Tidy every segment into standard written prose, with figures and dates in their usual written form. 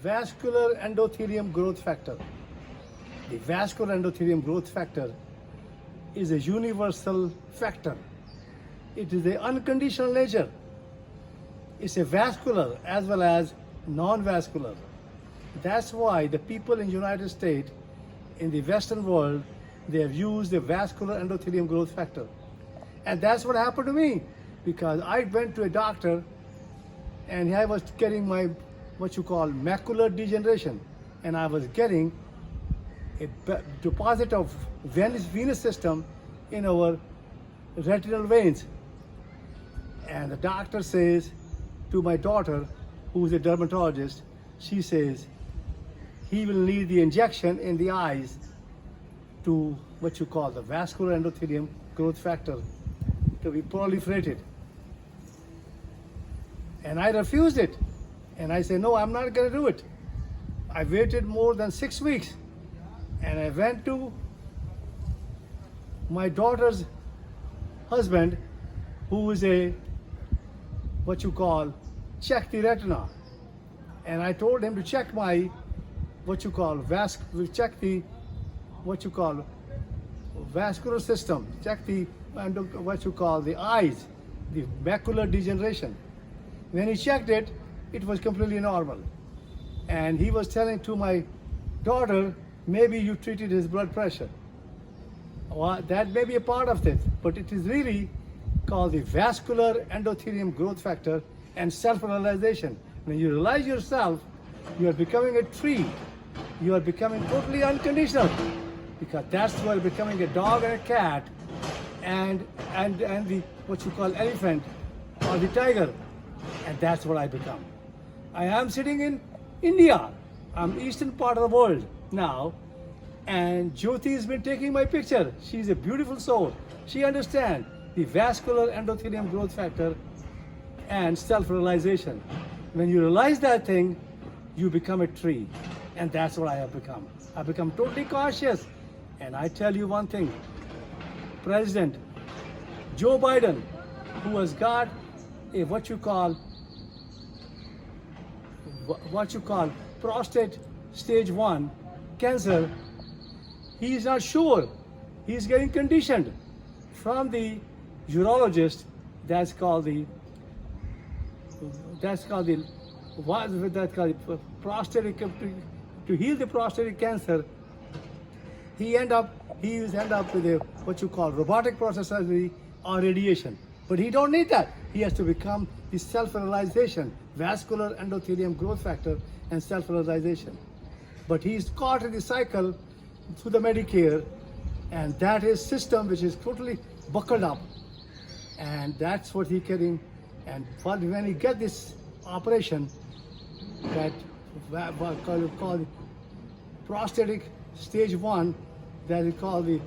vascular endothelium growth factor. The vascular endothelium growth factor is a universal factor. It is a unconditional nature. It's a vascular as well as non-vascular. That's why the people in United States, in the Western world, they have used the vascular endothelium growth factor. And that's what happened to me, because I went to a doctor and I was getting my what you call macular degeneration, and I was getting a deposit of venous system in our retinal veins. And the doctor says to my daughter, who's a dermatologist, she says he will need the injection in the eyes to what you call the vascular endothelium growth factor to be proliferated. And I refused it. And I said, no, I'm not going to do it. I waited more than 6 weeks. And I went to my daughter's husband, who is a, what you call, check the retina. And I told him to check my, what you call, check the, what you call, vascular system, check the, what you call, the eyes, the macular degeneration. When he checked it, it was completely normal. And he was telling to my daughter, maybe you treated his blood pressure. Well, that may be a part of it, but it is really called the vascular endothelium growth factor and self-realization. When you realize yourself, you are becoming a tree. You are becoming totally unconditional, because that's where becoming a dog and a cat and the what you call elephant or the tiger. And that's what I become. I am sitting in India. I'm eastern part of the world now. And Jyoti has been taking my picture. She's a beautiful soul. She understands the vascular endothelium growth factor and self-realization. When you realize that thing, you become a tree. And that's what I have become. I've become totally cautious. And I tell you one thing, President Joe Biden, who has got a what you call prostate stage 1 cancer, he is not sure. He is getting conditioned from the urologist. That's called the prostatic, to heal the prostatic cancer. He end up with a what you call robotic process surgery or radiation. But he don't need that. He has to become the self-realization, vascular endothelium growth factor and self-realization. But he's caught in the cycle through the Medicare, and that is system which is totally buckled up. And that's what he's getting. And when he get this operation, that called prostatic stage 1, that is called the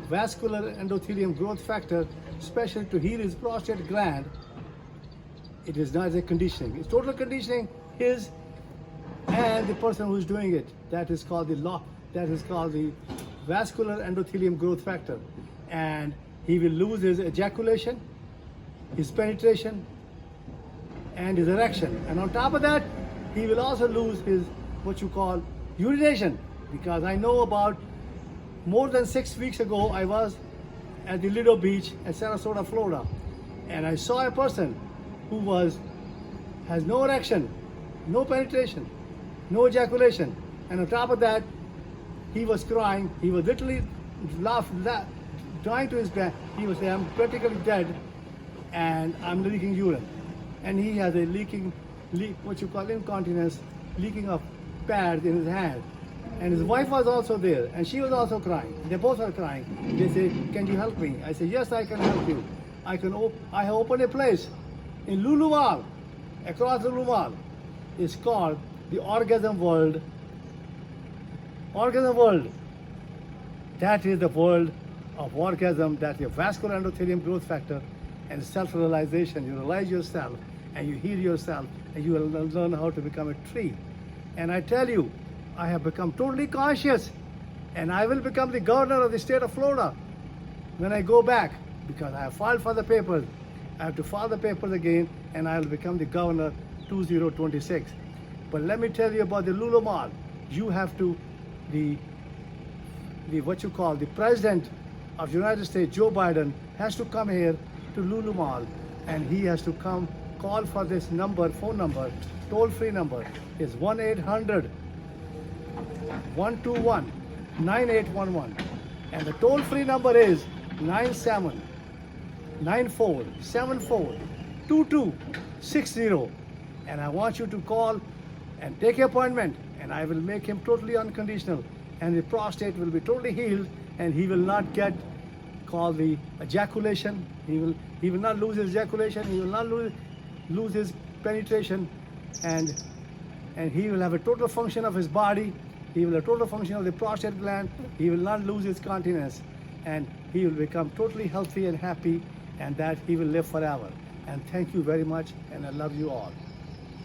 vascular endothelium growth factor, especially to heal his prostate gland, it is not a conditioning. It's total conditioning his and the person who is doing it. That is called the vascular endothelium growth factor. And he will lose his ejaculation, his penetration, and his erection. And on top of that, he will also lose his what you call urination. Because I know about more than 6 weeks ago, I was at the Lido Beach at Sarasota, Florida, and I saw a person who has no erection, no penetration, no ejaculation, and on top of that, he was crying. He was literally trying to his back. He was saying, "I'm practically dead, and I'm leaking urine," and he has a what you call incontinence, leaking of pads in his hand. And his wife was also there, and she was also crying. They both were crying. They said, "Can you help me?" I said, "Yes, I can help you. I have opened a place in Lulu Mall, across the Lulu Mall. It's called the Orgasm World. Orgasm World. That is the world of orgasm. That's your vascular endothelium growth factor and self-realization. You realize yourself, and you heal yourself, and you will learn how to become a tree. And I tell you, I have become totally conscious, and I will become the governor of the state of Florida when I go back, because I have filed for the papers. I have to file the papers again, and I will become the governor 2026. But let me tell you about the Lulumal. You have to, the what you call the president of the United States, Joe Biden, has to come here to Lulumal, and he has to come call for this number, phone number, toll-free number is 1-800-121-9811, and the toll-free number is 9794742260. And I want you to call and take an appointment, and I will make him totally unconditional, and the prostate will be totally healed, and he will not get called the ejaculation. He will not lose his ejaculation. He will not lose his penetration, and he will have a total function of his body. He will have a total function of the prostate gland. He will not lose his continence, and he will become totally healthy and happy, and that he will live forever. And thank you very much, and I love you all.